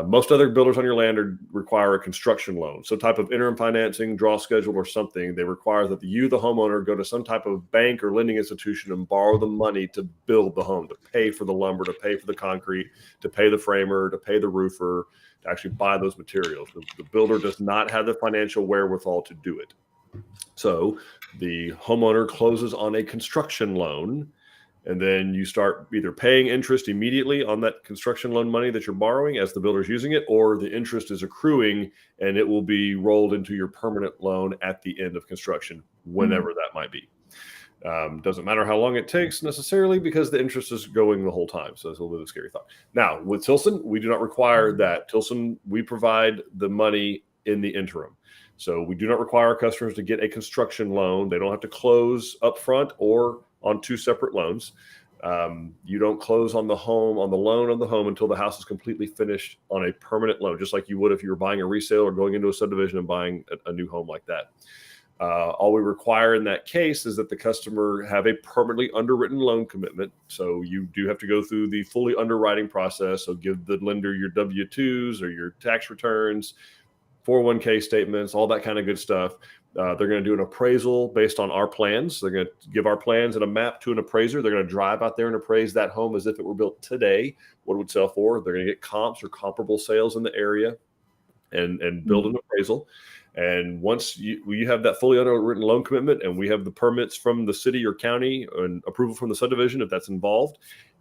Most other builders on your land require a construction loan, some type of interim financing, draw schedule, or something. They require that you, the homeowner, go to some type of bank or lending institution and borrow the money to build the home, to pay for the lumber, to pay for the concrete, to pay the framer, to pay the roofer, to actually buy those materials. The builder does not have the financial wherewithal to do it. So the homeowner closes on a construction loan, and then you start either paying interest immediately on that construction loan money that you're borrowing as the builder's using it, or the interest is accruing and it will be rolled into your permanent loan at the end of construction, whenever that might be. Doesn't matter how long it takes necessarily, because the interest is going the whole time. So it's a little bit of a scary thought. Now, with Tilson, we do not require that. Tilson, we provide the money in the interim. So we do not require our customers to get a construction loan. They don't have to close upfront or on 2 separate loans. You don't close on the loan on the home until the house is completely finished on a permanent loan, just like you would if you were buying a resale or going into a subdivision and buying a new home like that. All we require in that case is that the customer have a permanently underwritten loan commitment. So you do have to go through the fully underwriting process. So give the lender your W-2s or your tax returns, 401k statements, all that kind of good stuff. They're going to do an appraisal based on our plans. They're going to give our plans and a map to an appraiser. They're going to drive out there and appraise that home as if it were built today, what it would sell for. They're going to get comps or comparable sales in the area and build an appraisal. And once you have that fully underwritten loan commitment, and we have the permits from the city or county and approval from the subdivision, if that's involved,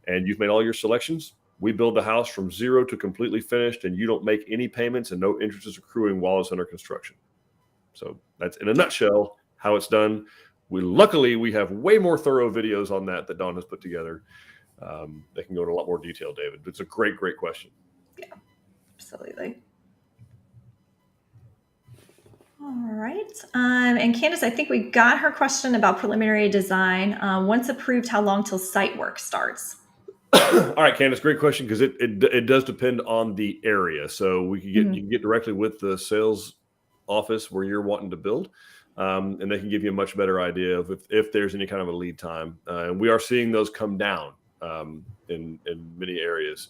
and you've made all your selections, we build the house from zero to completely finished, and you don't make any payments and no interest is accruing while it's under construction. So that's in a nutshell how it's done. Luckily we have way more thorough videos on that Dawn has put together. They can go into a lot more detail, David. It's a great question. Yeah, absolutely. All right. And Candace, I think we got her question about preliminary design. Once approved, how long till site work starts? All right, Candace, great question, because it does depend on the area. So you can get directly with the sales office where you're wanting to build, and they can give you a much better idea of if there's any kind of a lead time. And we are seeing those come down in many areas.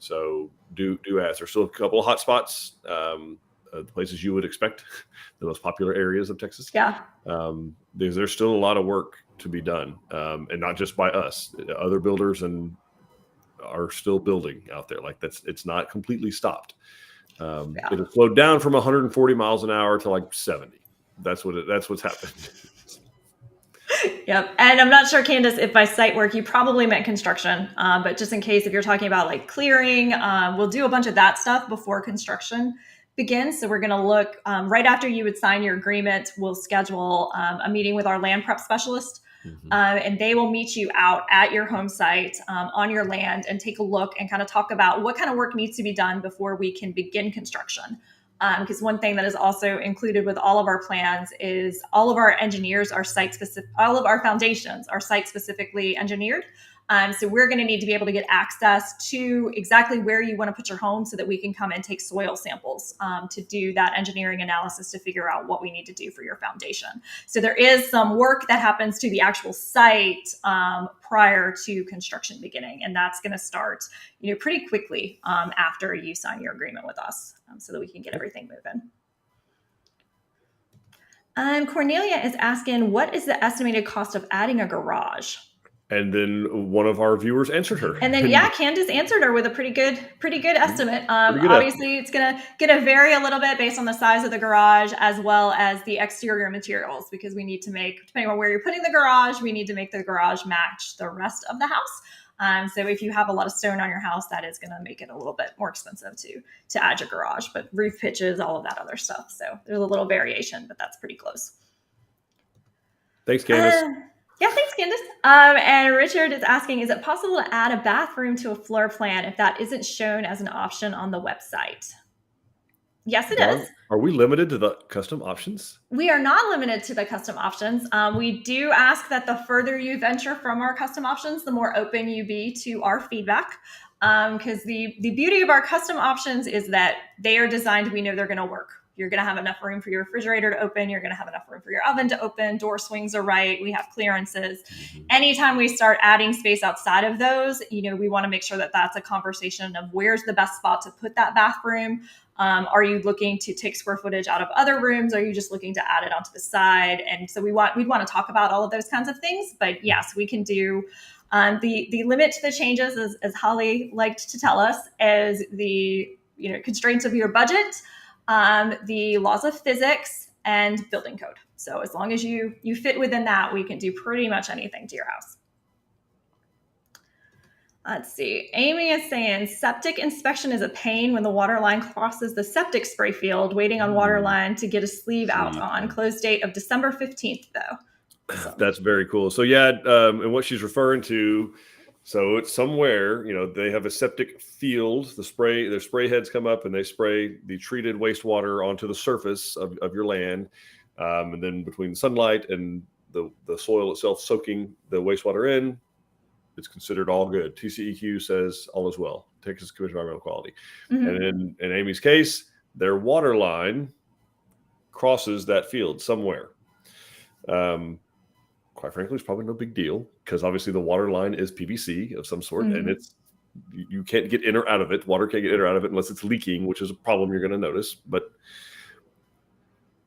So do ask. There's still a couple of hot spots. The places you would expect, the most popular areas of Texas. Yeah. There's still a lot of work to be done, and not just by us. Other builders are still building out there. Like it's not completely stopped. It has slowed down from 140 miles an hour to like 70. That's what's happened. Yep. And I'm not sure, Candace, if by site work you probably meant construction, but just in case, if you're talking about like clearing, we'll do a bunch of that stuff before construction begins. So we're going to look right after you would sign your agreement. We'll schedule a meeting with our land prep specialist, and they will meet you out at your home site on your land and take a look and kind of talk about what kind of work needs to be done before we can begin construction. Because one thing that is also included with all of our plans is all of our engineers are site specific, all of our foundations are site specifically engineered. So we're going to need to be able to get access to exactly where you want to put your home so that we can come and take soil samples to do that engineering analysis to figure out what we need to do for your foundation. So there is some work that happens to the actual site prior to construction beginning. And that's going to start, pretty quickly after you sign your agreement with us so that we can get everything moving. Cornelia is asking, what is the estimated cost of adding a garage? And then one of our viewers answered her. And then, Candace answered her with a pretty good estimate. Obviously, it's gonna vary a little bit based on the size of the garage as well as the exterior materials, because we need to make, depending on where you're putting the garage, we need to make the garage match the rest of the house. So if you have a lot of stone on your house, that is going to make it a little bit more expensive to add your garage, but roof pitches, all of that other stuff. So there's a little variation, but that's pretty close. Thanks, Candace. Yeah, thanks, Candace. And Richard is asking, is it possible to add a bathroom to a floor plan if that isn't shown as an option on the website? Yes, it is. Are we limited to the custom options? We are not limited to the custom options. We do ask that the further you venture from our custom options, the more open you be to our feedback. Because the beauty of our custom options is that they are designed, we know they're going to work. You're going to have enough room for your refrigerator to open. You're going to have enough room for your oven to open. Door swings are right. We have clearances. Anytime we start adding space outside of those, we want to make sure that that's a conversation of where's the best spot to put that bathroom. Are you looking to take square footage out of other rooms? Are you just looking to add it onto the side? And so we'd want to talk about all of those kinds of things. But yes, we can do the limit to the changes, as Holly liked to tell us, as the constraints of your budget, the laws of physics, and building code. So as long as you fit within that, we can do pretty much anything to your house. Let's see. Amy is saying septic inspection is a pain when the water line crosses the septic spray field, waiting on water line to get a sleeve out on. Close date of December 15th, though. So. That's very cool. So yeah, and what she's referring to, so it's somewhere, they have a septic field, their spray heads come up and they spray the treated wastewater onto the surface of your land. And then between sunlight and the soil itself soaking the wastewater in, it's considered all good. TCEQ says all is well, Texas Commission on Environmental Quality. And in Amy's case, their water line crosses that field somewhere. Quite frankly, it's probably no big deal because obviously the water line is PVC of some sort, and you can't get in or out of it. Water can't get in or out of it unless it's leaking, which is a problem you're going to notice. But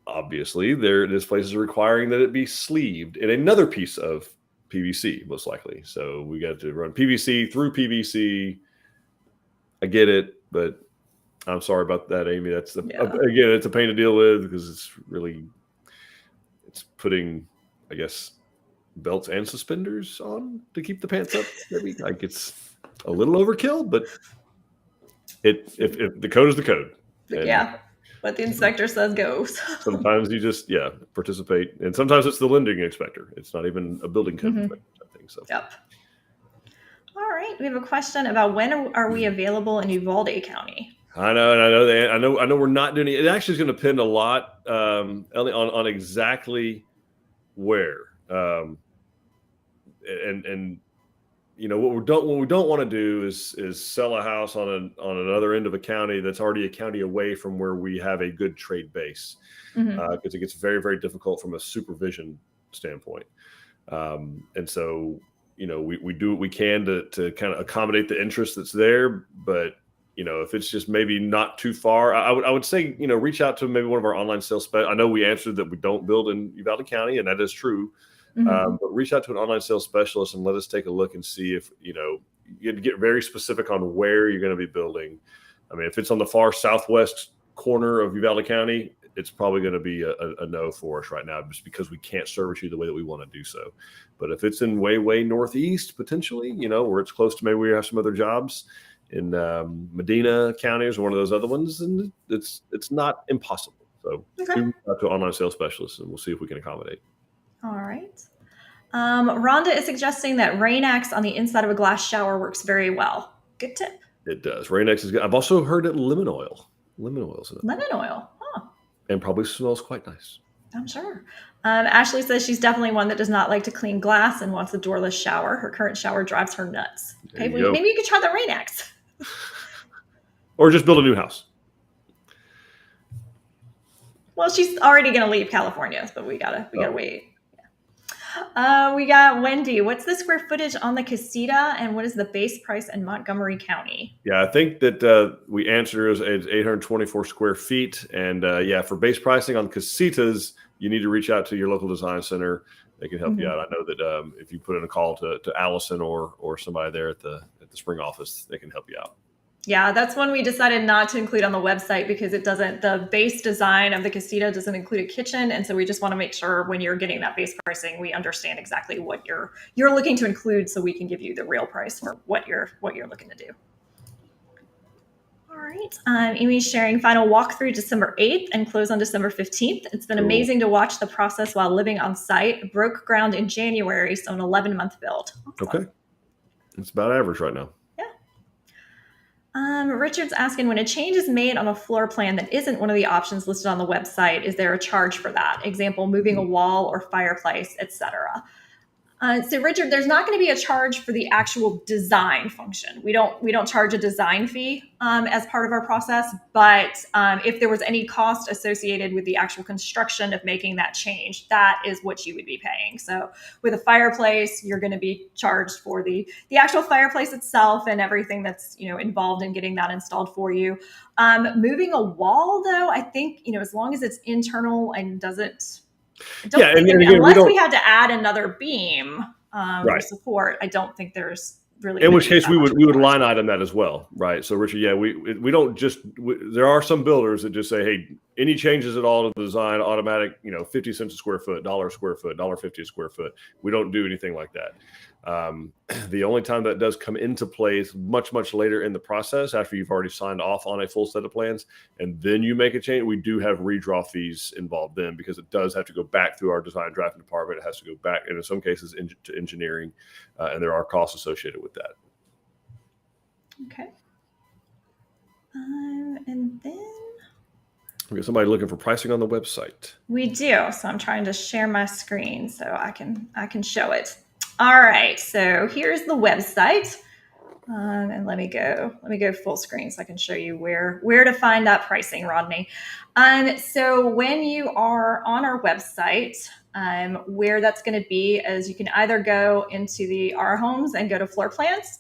obviously, this place is requiring that it be sleeved in another piece of PVC, most likely. So we got to run PVC through PVC. I get it, but I'm sorry about that, Amy. That's Yeah. again, it's a pain to deal with because it's putting, I guess, belts and suspenders on to keep the pants up. Maybe like it's a little overkill, but if the code is the code, and what the inspector says goes. sometimes you just participate, and sometimes it's the lending inspector. It's not even a building code inspector, I think so. Yep. All right, we have a question about when are we available in Uvalde County? I know we're not doing it. It actually is going to depend a lot, Ellie, on exactly where. And what we don't want to do is sell a house on another end of a county that's already a county away from where we have a good trade base, because it gets very, very difficult from a supervision standpoint. And so we do what we can to kind of accommodate the interest that's there, but if it's just maybe not too far, I would say reach out to maybe one of our online sales I know we answered that we don't build in Uvalde County, and that is true. But reach out to an online sales specialist and let us take a look and see if you get very specific on where you're going to be building. I mean, if it's on the far southwest corner of Uvalde County, it's probably going to be a no for us right now, just because we can't service you the way that we want to do so. But if it's in way northeast, potentially, where it's close to maybe we have some other jobs in Medina County or one of those other ones, and it's not impossible. So reach out to an online sales specialist, and we'll see if we can accommodate. All right. Rhonda is suggesting that Rain-X on the inside of a glass shower works very well. Good tip. It does. Rain-X is good. I've also heard that lemon oil. Lemon oil's in it. Lemon oil. Huh. And probably smells quite nice. I'm sure. Ashley says she's definitely one that does not like to clean glass and wants a doorless shower. Her current shower drives her nuts. Okay, well, maybe you could try the Rain-X. Or just build a new house. Well, she's already going to leave California, but we gotta wait. We got Wendy. What's the square footage on the Casita, and what is the base price in Montgomery County? Yeah, I think that we answered as 824 square feet. And for base pricing on Casitas, you need to reach out to your local design center. They can help you out. I know that if you put in a call to Allison or somebody there at the spring office, they can help you out. Yeah, that's one we decided not to include on the website because the base design of the Casita doesn't include a kitchen. And so we just want to make sure when you're getting that base pricing, we understand exactly what you're looking to include, so we can give you the real price for what you're looking to do. All right. Amy's sharing final walkthrough December 8th and close on December 15th. It's been amazing to watch the process while living on site. Broke ground in January, so an 11-month build. Awesome. Okay. It's about average right now. Richard's asking, when a change is made on a floor plan that isn't one of the options listed on the website, is there a charge for that? Example, moving a wall or fireplace, etc. So Richard, there's not going to be a charge for the actual design function. We don't charge a design fee as part of our process, but if there was any cost associated with the actual construction of making that change, that is what you would be paying. So with a fireplace, you're going to be charged for the actual fireplace itself and everything that's involved in getting that installed for you. Moving a wall, though, I think as long as it's internal and doesn't. Unless we had to add another beam for support, I don't think there's really. In which case, we would line item that as well, right? So, Richard, we don't just. There are some builders that just say, "Hey, any changes at all to the design, automatic, 50 cents a square foot, $1 a square foot, $1.50 a square foot." We don't do anything like that. The only time that does come into play is much later in the process, after you've already signed off on a full set of plans, and then you make a change. We do have redraw fees involved then, because it does have to go back through our design drafting department. It has to go back, and in some cases, to engineering, and there are costs associated with that. Okay. And then we got somebody looking for pricing on the website. We do. So I'm trying to share my screen so I can show it. All right, so here's the website, and let me go full screen so I can show you where to find that pricing, Rodney. So when you are on our website, where that's going to be is you can either go into our homes and go to floor plans.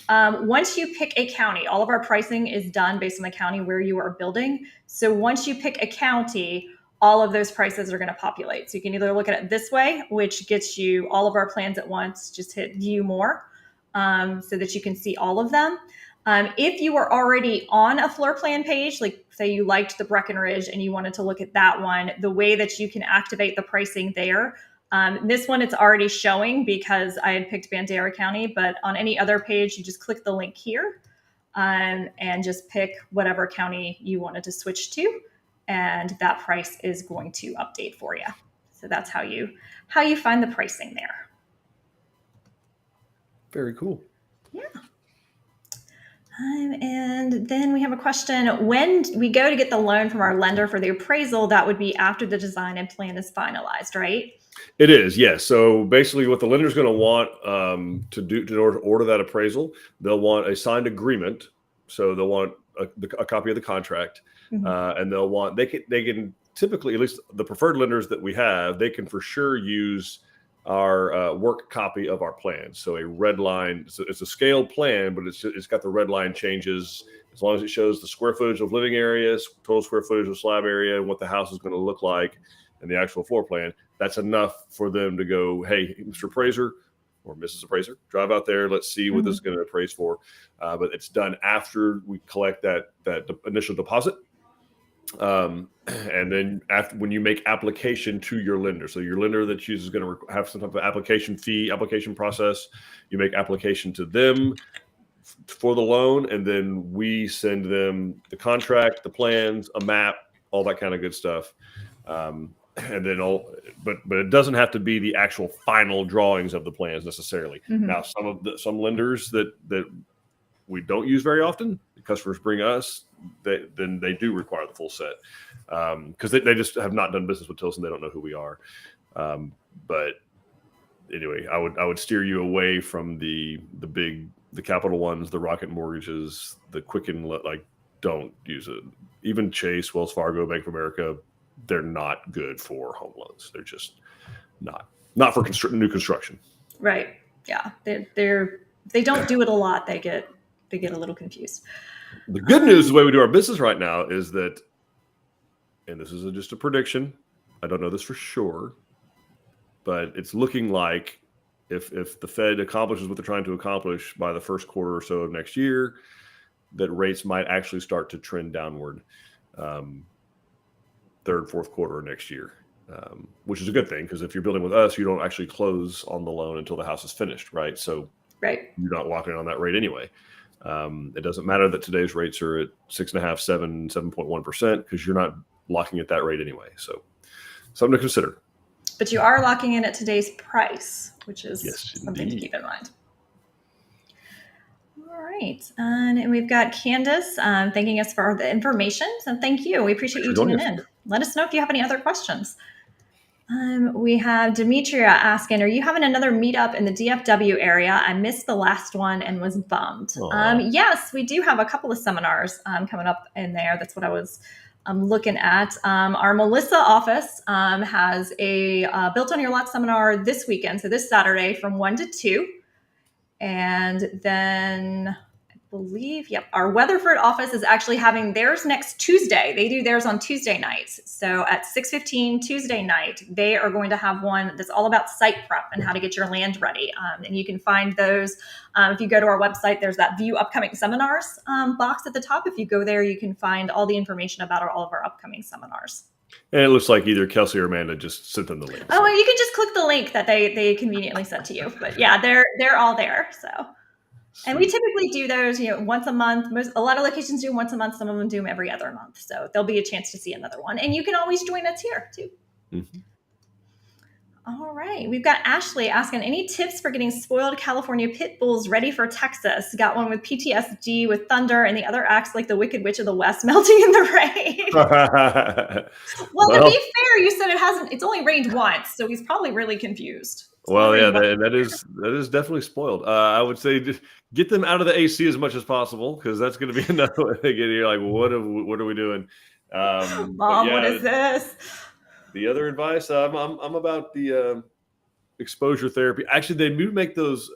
Once you pick a county, all of our pricing is done based on the county where you are building. So once you pick a county, all of those prices are going to populate. So you can either look at it this way, which gets you all of our plans at once, just hit view more so that you can see all of them. If you were already on a floor plan page, like say you liked the Breckenridge and you wanted to look at that one, the way that you can activate the pricing there, this one it's already showing because I had picked Bandera County, but on any other page, you just click the link here and just pick whatever county you wanted to switch to, and that price is going to update for you. So that's how you find the pricing there. Very cool. Yeah. And then we have a question. When we go to get the loan from our lender for the appraisal, that would be after the design and plan is finalized, right? It is, yes. So basically what the lender's going to want to do in order to order that appraisal, they'll want a signed agreement. So they'll want a copy of the contract, and they can typically, at least the preferred lenders that we have, they can for sure use our work copy of our plan. So a red line, it's a scaled plan, but it's got the red line changes as long as it shows the square footage of living areas, total square footage of slab area, and what the house is going to look like, and the actual floor plan. That's enough for them to go, hey, Mr. Appraiser or Mrs. Appraiser, drive out there. Let's see what this is going to appraise for. But it's done after we collect that initial deposit. And then when you make application to your lender, so your lender that chooses is going to have some type of application process, you make application to them for the loan, and then we send them the contract, the plans, a map, all that kind of good stuff. And then but it doesn't have to be the actual final drawings of the plans necessarily. Now, some lenders that we don't use very often, the customers bring us, then they do require the full set because they just have not done business with Tilson. They don't know who we are. But anyway, I would steer you away from the capital ones, the Rocket Mortgages, the Quicken. Like, don't use it. Even Chase, Wells Fargo, Bank of America, they're not good for home loans. They're just not for new construction. Right. Yeah. They don't do it a lot. They get a little confused. The good news, the way we do our business right now is that, and this is just a prediction, I don't know this for sure, but it's looking like if the Fed accomplishes what they're trying to accomplish by the first quarter or so of next year, that rates might actually start to trend downward third, fourth quarter of next year, which is a good thing because if you're building with us, you don't actually close on the loan until the house is finished, right? So you're not locking on that rate anyway. It doesn't matter that today's rates are at 6.5%, 7.1% because you're not locking at that rate anyway. So something to consider. But you are locking in at today's price, which is something indeed to keep in mind. All right. And we've got Candace thanking us for the information. So thank you. We appreciate you tuning in. Let us know if you have any other questions. We have Demetria asking, are you having another meetup in the DFW area? I missed the last one and was bummed. Yes, we do have a couple of seminars coming up in there. That's what I was looking at. Our Melissa office has a Built on Your Lot seminar this weekend. So this Saturday from 1 to 2. And then I believe, our Weatherford office is actually having theirs next Tuesday. They do theirs on Tuesday nights. So at 6:15 Tuesday night, they are going to have one that's all about site prep and how to get your land ready. And you can find those if you go to our website. There's that view upcoming seminars box at the top. If you go there, you can find all the information about all of our upcoming seminars. And it looks like either Kelsey or Amanda just sent them the link. Oh, you can just click the link that they conveniently sent to you. But yeah, they're all there. So, and we typically do those, once a month. A lot of locations do them once a month. Some of them do them every other month. So there'll be a chance to see another one. And you can always join us here too. Mm-hmm. All right. We've got Ashley asking, any tips for getting spoiled California pit bulls ready for Texas? Got one with PTSD with thunder, and the other acts like the Wicked Witch of the West melting in the rain. well, to be fair, you said it's only rained once, so he's probably really confused. Well, yeah, that is definitely spoiled. I would say just get them out of the AC as much as possible because that's going to be another way they get here. Like, what are we doing? Mom, what is this? The other advice, I'm about the exposure therapy. Actually, they do make those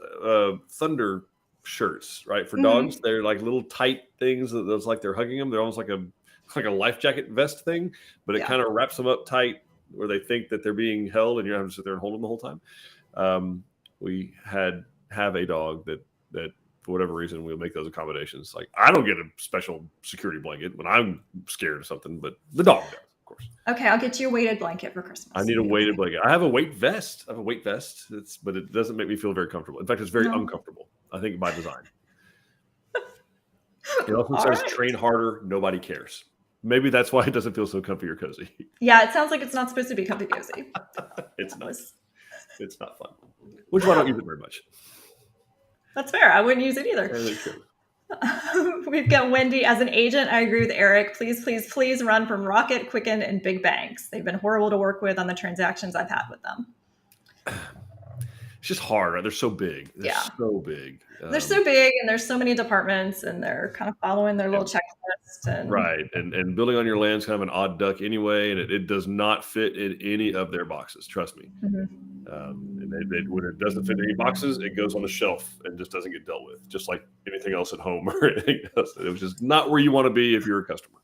thunder shirts, right, for dogs. They're like little tight things that's like they're hugging them. They're almost like a life jacket vest thing, but it kind of wraps them up tight where they think that they're being held, and you're having to sit there and hold them the whole time. We have a dog that for whatever reason, we'll make those accommodations. Like I don't get a special security blanket when I'm scared of something, but the dog does, of course. Okay, I'll get you a weighted blanket for Christmas. I need a weighted blanket. I have a weight vest. But it doesn't make me feel very comfortable. In fact, it's very uncomfortable. I think by design. It also says train harder, nobody cares. Maybe that's why it doesn't feel so comfy or cozy. Yeah, it sounds like it's not supposed to be comfy cozy. It's not. It's not fun. Which is why I don't use it very much. That's fair. I wouldn't use it either. We've got Wendy as an agent. I agree with Eric. Please, please, please run from Rocket, Quicken, and big banks. They've been horrible to work with on the transactions I've had with them. It's just hard, right? They're so big. They're so big. They're so big, and there's so many departments, and they're kind of following their little checklist. And right. And building on your land is kind of an odd duck anyway, and it does not fit in any of their boxes. Trust me. And when it doesn't fit in any boxes, it goes on the shelf and just doesn't get dealt with, just like anything else at home or anything else. It was just not where you want to be if you're a customer.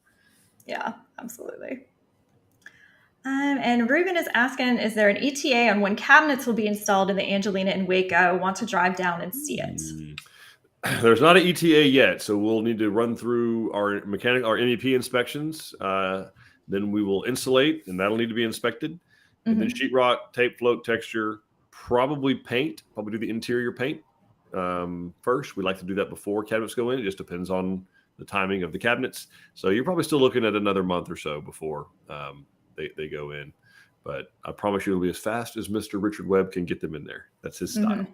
Yeah, absolutely. And Ruben is asking, is there an ETA on when cabinets will be installed in the Angelina in Waco? Want to drive down and see it. There's not an ETA yet, so we'll need to run through our MEP inspections. Then we will insulate, and that'll need to be inspected. And then sheetrock, tape, float, texture, probably paint. Probably do the interior paint first. We like to do that before cabinets go in. It just depends on the timing of the cabinets. So you're probably still looking at another month or so before they go in. But I promise you it'll be as fast as Mr. Richard Webb can get them in there. That's his style.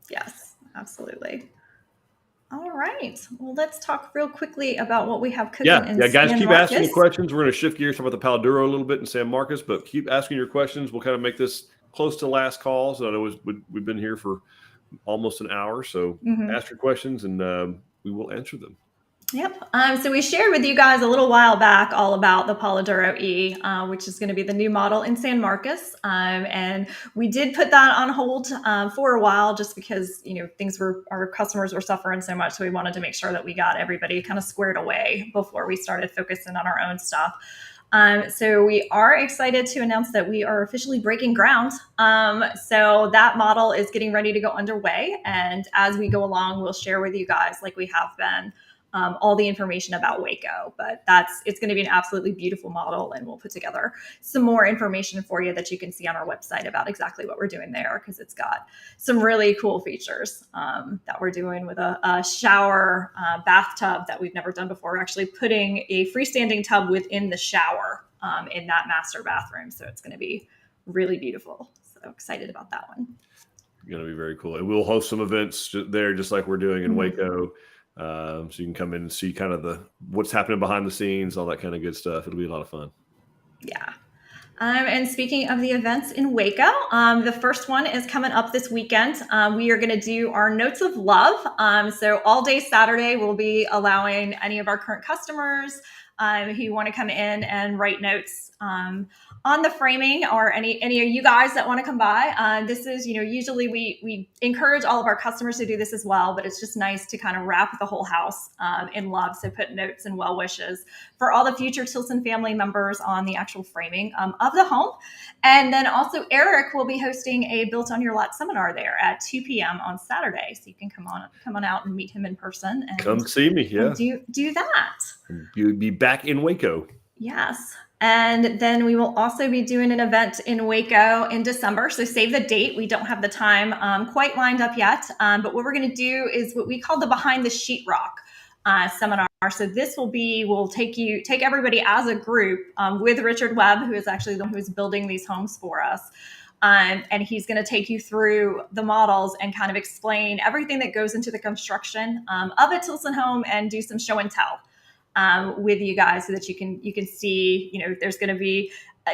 Yes, absolutely. All right. Well, let's talk real quickly about what we have cooking in guys, San keep Marcos. asking the questions. We're going to shift gears, talk about the Paladuro a little bit in San Marcos, but keep asking your questions. We'll kind of make this close to last call. So I know we've been here for almost an hour. So ask your questions, and we will answer them. Yep. So we shared with you guys a little while back all about the Paladuro E, which is going to be the new model in San Marcos. And we did put that on hold for a while just because, our customers were suffering so much. So we wanted to make sure that we got everybody kind of squared away before we started focusing on our own stuff. So we are excited to announce that we are officially breaking ground. So that model is getting ready to go underway. And as we go along, we'll share with you guys, like we have been, all the information about Waco, but it's going to be an absolutely beautiful model, and we'll put together some more information for you that you can see on our website about exactly what we're doing there, because it's got some really cool features that we're doing with a shower bathtub that we've never done before. We're actually putting a freestanding tub within the shower in that master bathroom, so it's going to be really beautiful. So excited about that one. Going to be very cool. And we'll host some events there, just like we're doing in Waco. So you can come in and see kind of what's happening behind the scenes, all that kind of good stuff. It'll be a lot of fun. Yeah. And speaking of the events in Waco, the first one is coming up this weekend. We are going to do our Notes of Love. So all day Saturday, we'll be allowing any of our current customers who want to come in and write notes on the framing, or any of you guys that want to come by. This is, usually we encourage all of our customers to do this as well, but it's just nice to kind of wrap the whole house in love. So put notes and well wishes for all the future Tilson family members on the actual framing of the home. And then also Eric will be hosting a Built on Your Lot seminar there at 2 p.m. on Saturday. So you can come on out and meet him in person and come see me. Yeah. Do that. You'll be back in Waco. Yes. And then we will also be doing an event in Waco in December. So save the date. We don't have the time quite lined up yet. But what we're going to do is what we call the Behind the Sheetrock seminar. So this we'll take everybody as a group with Richard Webb, who is actually the one who is building these homes for us. And he's going to take you through the models and kind of explain everything that goes into the construction of a Tilson home, and do some show and tell with you guys, so that you can see, there's going to be,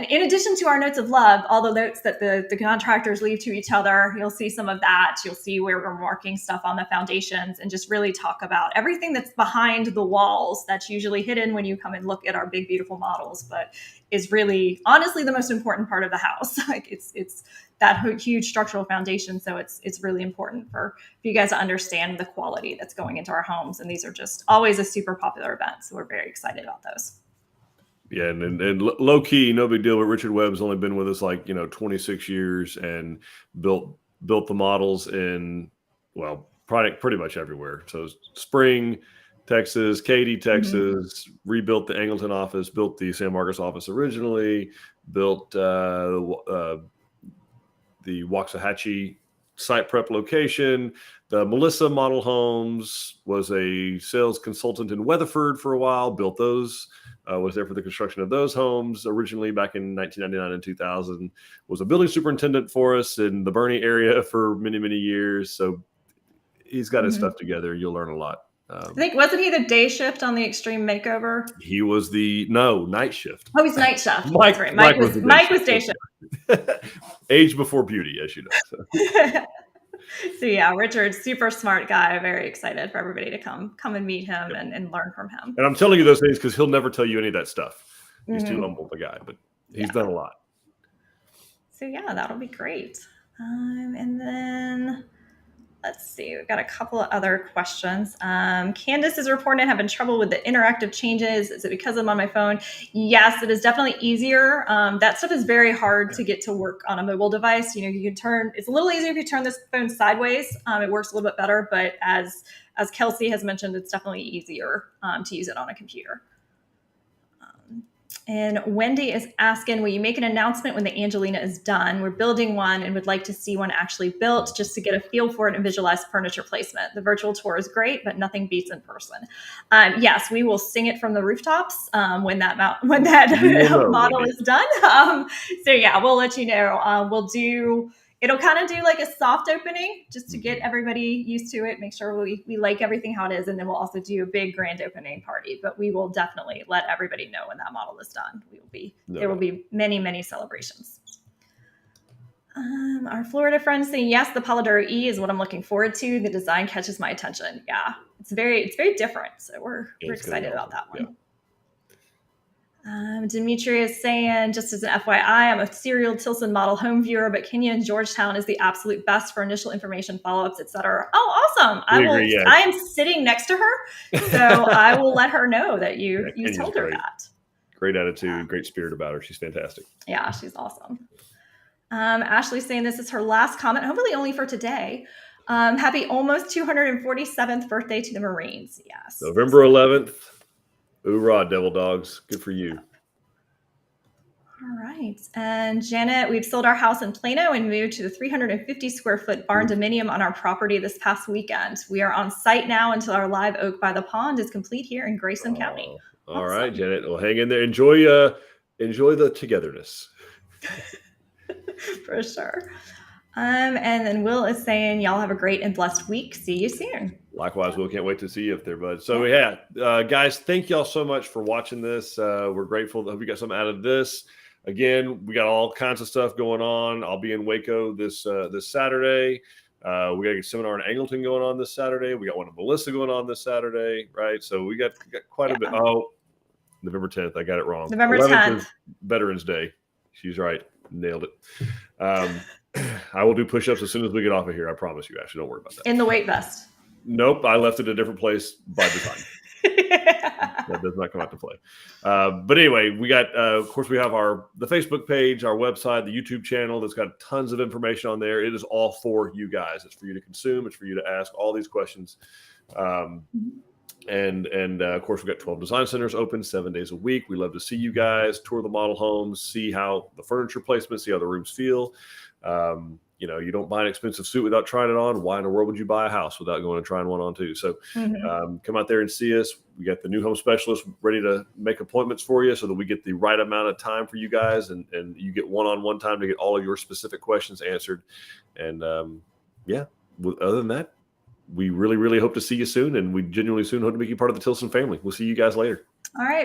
in addition to our Notes of Love, all the notes that the contractors leave to each other. You'll see some of that. You'll see where we're marking stuff on the foundations, and just really talk about everything that's behind the walls that's usually hidden when you come and look at our big, beautiful models, but is really, honestly, the most important part of the house. Like it's that huge structural foundation. So it's really important for you guys to understand the quality that's going into our homes. And these are just always a super popular event. So we're very excited about those. Yeah, and low key, no big deal. But Richard Webb's only been with us 26 years, and built the models in pretty much everywhere. So Spring, Texas, Katy, Texas, rebuilt the Angleton office, built the San Marcos office originally, built the Waxahachie site prep location. The Melissa Model Homes was a sales consultant in Weatherford for a while, built those, was there for the construction of those homes originally back in 1999 and 2000, was a building superintendent for us in the Bernie area for many, many years. So he's got his stuff together. You'll learn a lot. I think, wasn't he the day shift on the Extreme Makeover? He was night shift. Oh, he's night shift. Mike, that's right. Mike was day shift. Age before beauty, as you know. So. So yeah, Richard's super smart guy. Very excited for everybody to come and meet him and learn from him. And I'm telling you those things because he'll never tell you any of that stuff. He's too humble of a guy, but he's done a lot. So yeah, that'll be great. And then let's see, we've got a couple of other questions. Candace is reporting having trouble with the interactive changes. Is it because I'm on my phone? Yes, it is definitely easier. That stuff is very hard to get to work on a mobile device. You can turn, it's a little easier if you turn this phone sideways. It works a little bit better, but as Kelsey has mentioned, it's definitely easier to use it on a computer. And Wendy is asking, will you make an announcement when the Angelina is done? We're building one and would like to see one actually built just to get a feel for it and visualize furniture placement. The virtual tour is great, but nothing beats in person. Yes, we will sing it from the rooftops when that model is done. So yeah, we'll let you know. It'll kind of do like a soft opening just to get everybody used to it, make sure we like everything how it is. And then we'll also do a big grand opening party, but we will definitely let everybody know when that model is done. There will be many, many celebrations. Our Florida friends saying, yes, the Polidoro E is what I'm looking forward to. The design catches my attention. Yeah, it's very different. So we're excited about that one. Yeah. Dimitri is saying, just as an FYI, I'm a serial Tilson model home viewer, but Kenya and Georgetown is the absolute best for initial information, follow-ups, etc. Oh, awesome. I am sitting next to her, so I will let her know that you told her that. Great attitude, great spirit about her. She's fantastic. Yeah, she's awesome. Ashley's saying this is her last comment, hopefully only for today. Happy almost 247th birthday to the Marines. Yes. November 11th. Hoorah, Devil Dogs. Good for you. All right. And Janet, we've sold our house in Plano and moved to the 350 square foot barn dominium on our property this past weekend. We are on site now until our live oak by the pond is complete here in Grayson County. All right, Janet. Well, hang in there. Enjoy the togetherness. For sure. And then Will is saying, y'all have a great and blessed week. See you soon. Likewise, Will. Can't wait to see you up there, bud. So, guys, thank y'all so much for watching this. We're grateful. Hope you got something out of this. Again, we got all kinds of stuff going on. I'll be in Waco this Saturday. We got a seminar in Angleton going on this Saturday. We got one in Melissa going on this Saturday, right? So we got quite a bit. Oh, November 10th. I got it wrong. November 10th. Is Veterans Day. She's right. Nailed it. I will do push-ups as soon as we get off of here. I promise you, Ashley. Don't worry about that. In the weight vest. Nope. I left it a different place by design. That does not come out to play. But anyway, we got, of course, we have the Facebook page, our website, the YouTube channel that's got tons of information on there. It is all for you guys. It's for you to consume. It's for you to ask all these questions. And of course, we've got 12 design centers open 7 days a week. We love to see you guys tour the model homes, see how the furniture placement, see how the rooms feel. You don't buy an expensive suit without trying it on. Why in the world would you buy a house without going and trying one on too? So come out there and see us. We got the new home specialist ready to make appointments for you so that we get the right amount of time for you guys and you get one-on-one time to get all of your specific questions answered. And other than that, we really, really hope to see you soon. And we genuinely soon hope to make you part of the Tilson family. We'll see you guys later. All right.